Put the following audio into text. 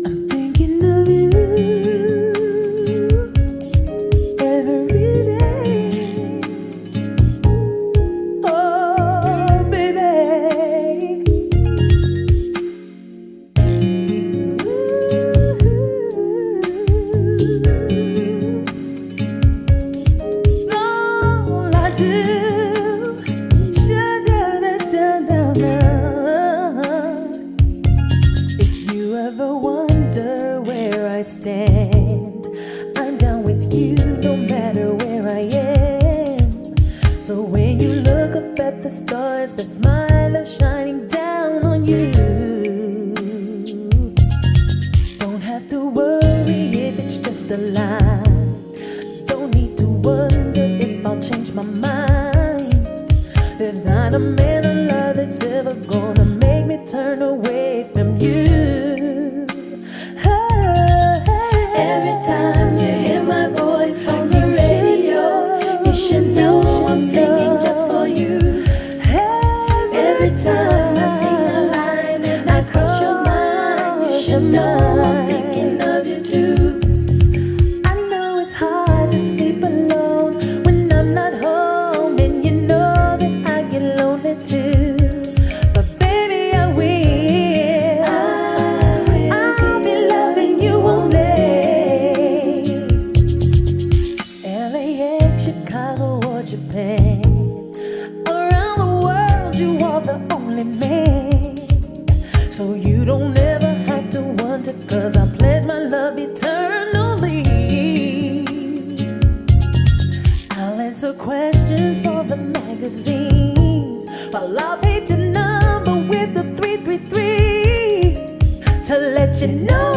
I'm thinking of you every day. Oh, baby. All I do, sha-da-da-da-da-da. If you ever wonder where I stand, I'm down with you no matter where I am. So when you look up at the stars, the smile is shining down on you. Don't have to worry if it's just a line. Don't need to wonder if I'll change my mind. There's not a man alive that's ever gonna make me turn away from you. Every time you hear my voice on the radio, you should know I'm singing just for you. Every time I sing a line and I cross your mind, you should know I'm thinking of you too. I know it's hard to sleep alone when I'm not home, and you know that I get lonely too. But baby, I will. I'll be loving you only. LAX, Chicago, or Japan. Around the world, you are the only man. So you don't ever have to wonder, 'cause I pledge my love eternally. I'll answer questions for the magazines, while I'll page your number with the 333 to let you know